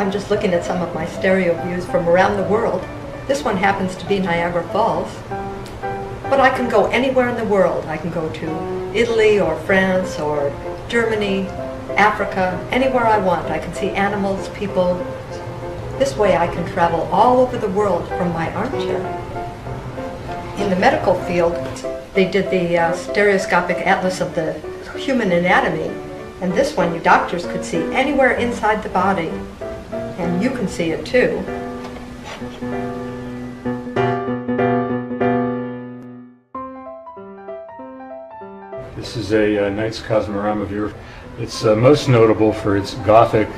I'm just looking at some of my stereo views from around the world. This one happens to be Niagara Falls. But I can go anywhere in the world. I can go to Italy or France or Germany, Africa, anywhere I want. I can see animals, people. This way I can travel all over the world from my armchair. In the medical field, they did the stereoscopic atlas of the human anatomy, and this one you doctors could see anywhere inside the body, and you can see it too. This is a Knight's Cosmorama viewer. It's most notable for its Gothic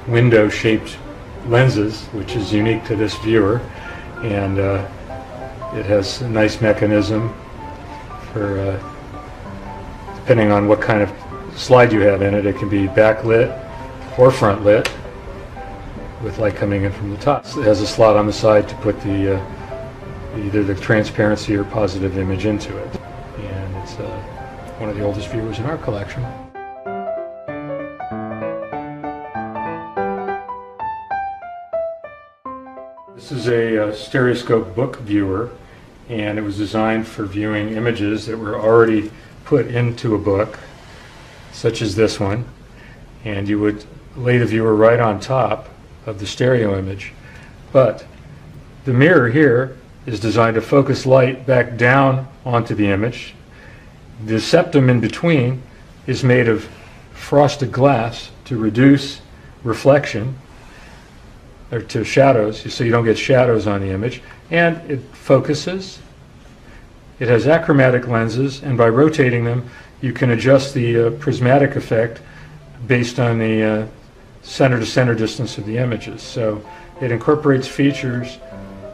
window-shaped lenses, which is unique to this viewer, and it has a nice mechanism for depending on what kind of slide you have in it. It can be backlit or front lit with light coming in from the top. It has a slot on the side to put the either the transparency or positive image into it, and it's one of the oldest viewers in our collection. This is a Stereoscope book viewer, and it was designed for viewing images that were already put into a book, such as this one, and you would lay the viewer right on top of the stereo image. But the mirror here is designed to focus light back down onto the image. The septum in between is made of frosted glass to reduce reflection, or to shadows, so you don't get shadows on the image, and it focuses. It has achromatic lenses, and by rotating them you can adjust the prismatic effect based on the center-to-center distance of the images. So it incorporates features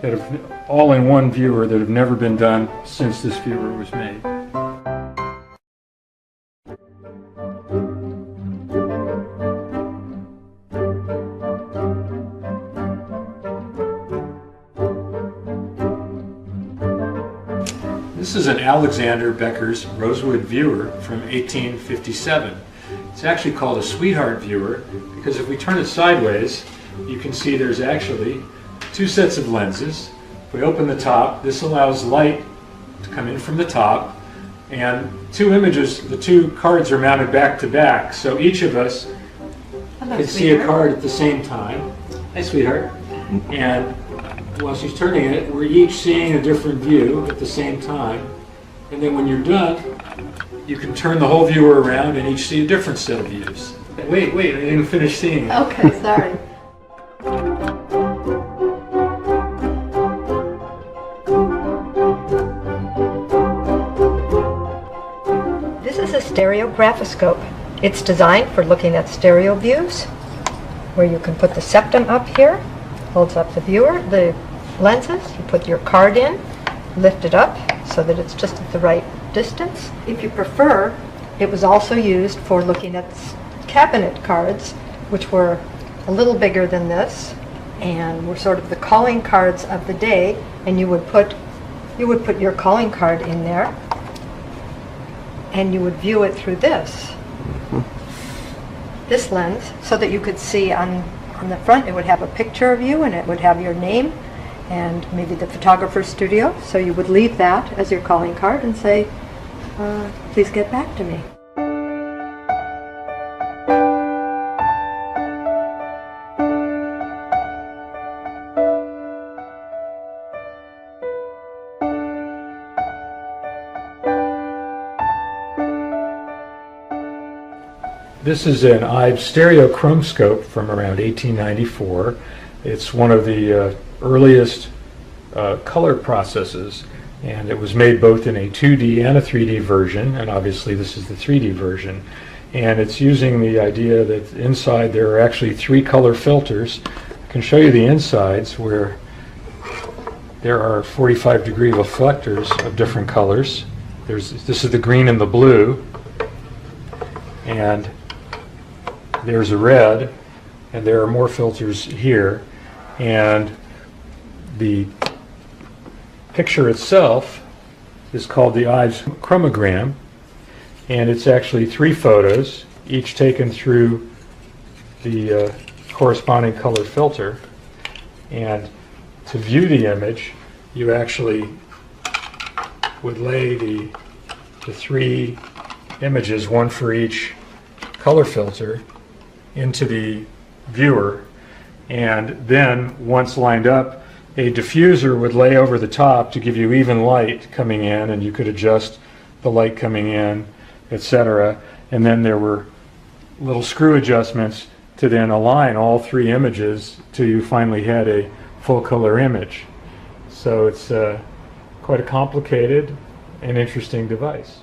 that have all in one viewer that have never been done since this viewer was made. This is an Alexander Becker's Rosewood viewer from 1857. It's actually called a sweetheart viewer because if we turn it sideways, you can see there's actually two sets of lenses. If we open the top, this allows light to come in from the top, and two images, the two cards are mounted back to back, so each of us can see a card at the same time. Hi, sweetheart. And while she's turning it, we're each seeing a different view at the same time. And then when you're done, you can turn the whole viewer around and each see a different set of views. Wait, I didn't finish seeing it. Okay, sorry. This is a stereographoscope. It's designed for looking at stereo views, where you can put the septum up here, holds up the viewer, the lenses, you put your card in, lift it up so that it's just at the right distance. If you prefer, it was also used for looking at cabinet cards, which were a little bigger than this and were sort of the calling cards of the day, and you would put your calling card in there and you would view it through this lens, so that you could see on the front it would have a picture of you and it would have your name and maybe the photographer's studio, so you would leave that as your calling card and say, please get back to me. This is an Ives stereo chromoscope from around 1894. It's one of the earliest color processes, and it was made both in a 2D and a 3D version, and obviously this is the 3D version. And it's using the idea that inside there are actually 3 color filters. I can show you the insides where there are 45-degree reflectors of different colors. This is the green and the blue, and there's a red, and there are more filters here, and the picture itself is called the Ives Chromagram, and it's actually 3 photos, each taken through the corresponding color filter. And to view the image, you actually would lay the three images, one for each color filter, into the viewer, and then once lined up, a diffuser would lay over the top to give you even light coming in, and you could adjust the light coming in, etc. And then there were little screw adjustments to then align all three images till you finally had a full color image. So it's quite a complicated and interesting device.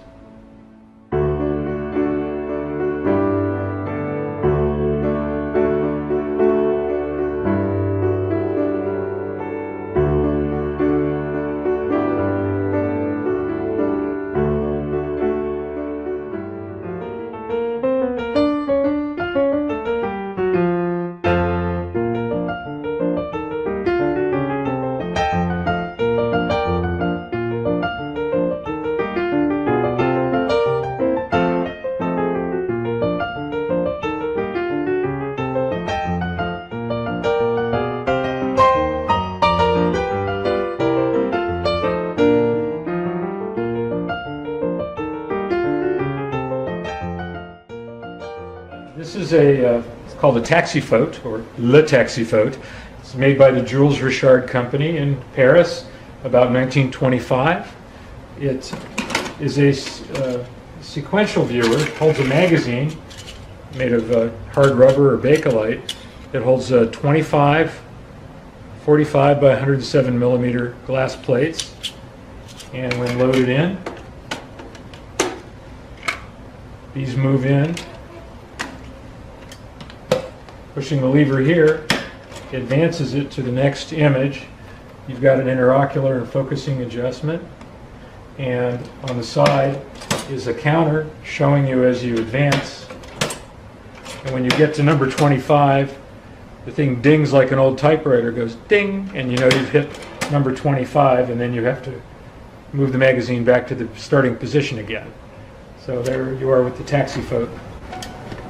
This is it's called a taxiphote, or Le Taxiphote. It's made by the Jules Richard Company in Paris about 1925. It is a sequential viewer. It holds a magazine made of hard rubber or Bakelite. It holds 25, 45 by 107 millimeter glass plates. And when loaded in, these move in. Pushing the lever here advances it to the next image. You've got an interocular and focusing adjustment, and on the side is a counter showing you as you advance. And when you get to number 25, the thing dings like an old typewriter, goes ding, and you know you've hit number 25, and then you have to move the magazine back to the starting position again. So there you are with the taxiphote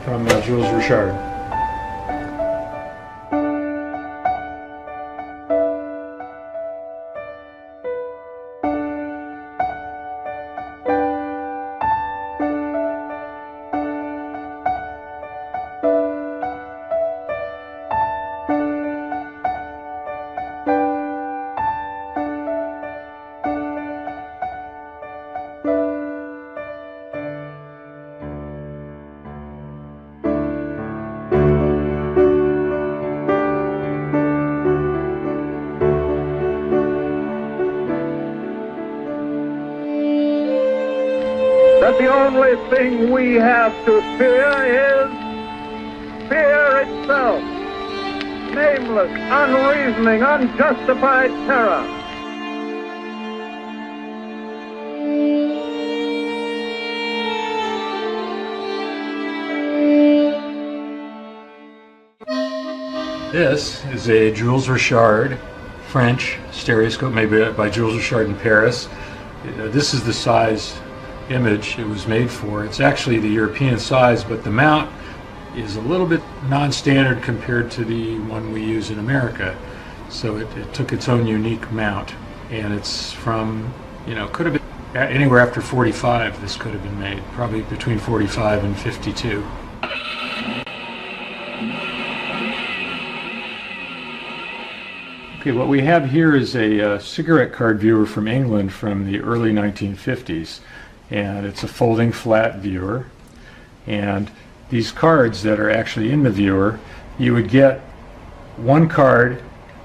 from Jules Richard. That the only thing we have to fear is fear itself. Nameless, unreasoning, unjustified terror. This is a Jules Richard French stereoscope made by Jules Richard in Paris. This is the size image it was made for. It's actually the European size, but the mount is a little bit non-standard compared to the one we use in America. So it took its own unique mount, and it's from, could have been anywhere after 45. This could have been made, probably between 45 and 52. Okay, what we have here is a cigarette card viewer from England from the early 1950s. And it's a folding flat viewer, and these cards that are actually in the viewer, you would get one card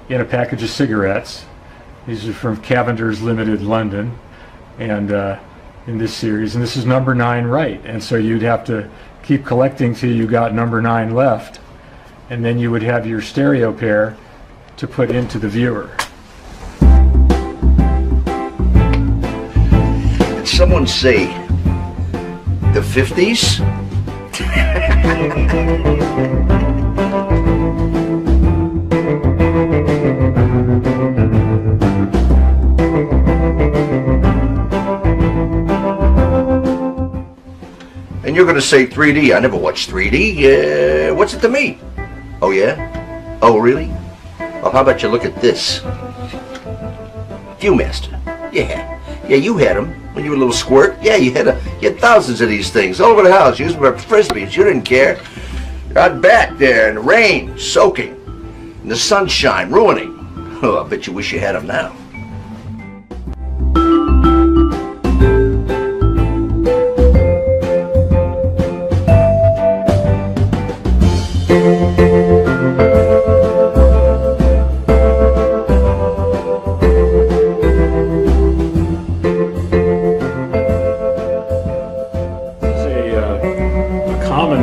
in a package of cigarettes. These are from Cavender's Limited London, and in this series, and this is number 9 right, and so you'd have to keep collecting till you got number 9 left, and then you would have your stereo pair to put into the viewer. Someone say the 50s? And you're going to say 3D. I never watched 3D. What's it to me? Oh, yeah? Oh, really? Well, how about you look at this? Viewmaster. Yeah. Yeah, you had them when you were a little squirt. Yeah, you had thousands of these things all over the house. You used them for frisbees. You didn't care. You're out back there in the rain, soaking, in the sunshine, ruining. Oh, I bet you wish you had them now.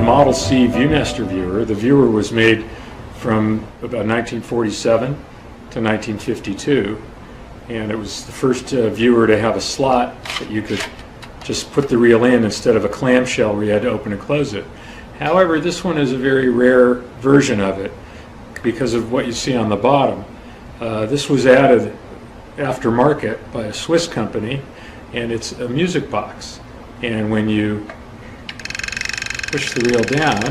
Model C Viewmaster viewer. The viewer was made from about 1947 to 1952, and it was the first viewer to have a slot that you could just put the reel in instead of a clamshell where you had to open and close it. However, this one is a very rare version of it because of what you see on the bottom. This was added aftermarket by a Swiss company, and it's a music box, and when you push the reel down,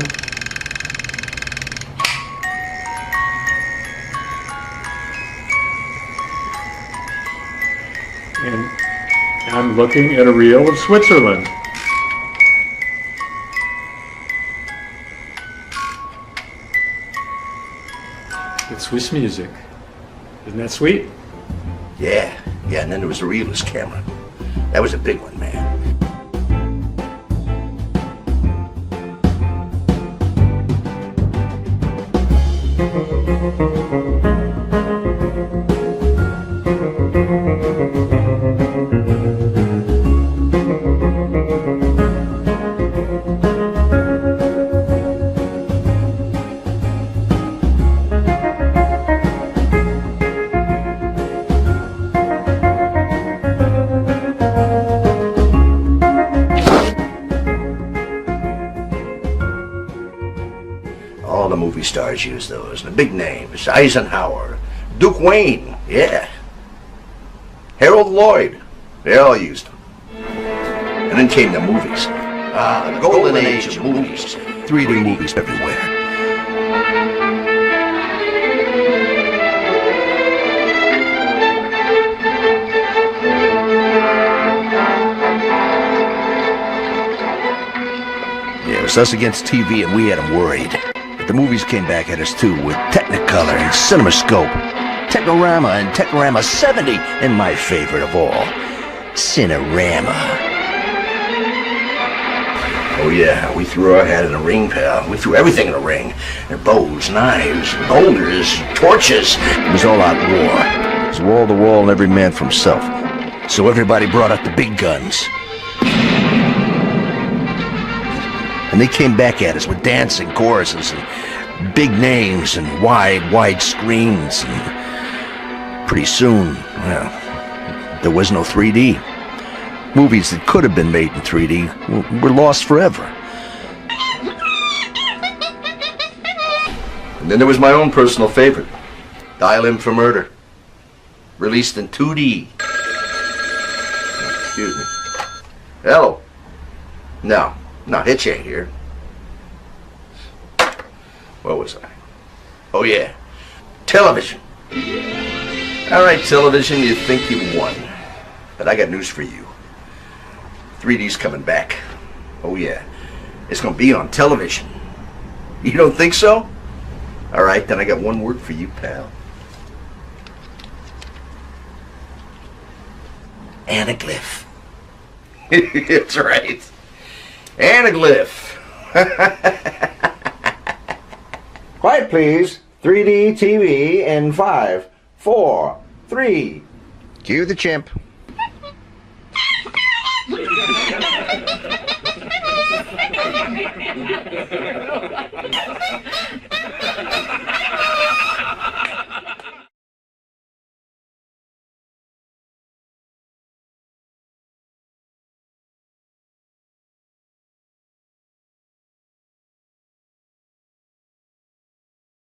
and I'm looking at a reel of Switzerland. With Swiss music. Isn't that sweet? Yeah, and then there was the realist camera. That was a big one, man. All the movie stars use those. The big names: Eisenhower, Duke Wayne, yeah, Harold Lloyd. They all used them. And then came the movies. The golden age of movies. 3D movies everywhere. Yeah, it was us against TV, and we had them worried. The movies came back at us too, with Technicolor and Cinemascope, Technorama and Technorama 70, and my favorite of all, Cinerama. Oh yeah, we threw our hat in a ring, pal. We threw everything in a ring. Their bows, knives, boulders, torches. It was all out war. It was wall to wall and every man for himself. So everybody brought out the big guns. And they came back at us with dancing choruses and big names and wide screens. And pretty soon, well, there was no 3D. Movies that could have been made in 3D were lost forever. And then there was my own personal favorite, Dial M for Murder, released in 2D. Excuse me. Hello. No, Hitch ain't here. Where was I? Oh yeah, television. All right, television, you think you won. But I got news for you. 3D's coming back. Oh yeah, it's gonna be on television. You don't think so? All right, then I got one word for you, pal. Anaglyph. That's right. Anaglyph. Quiet, please. 3D TV in 5, 4, 3. Cue the chimp.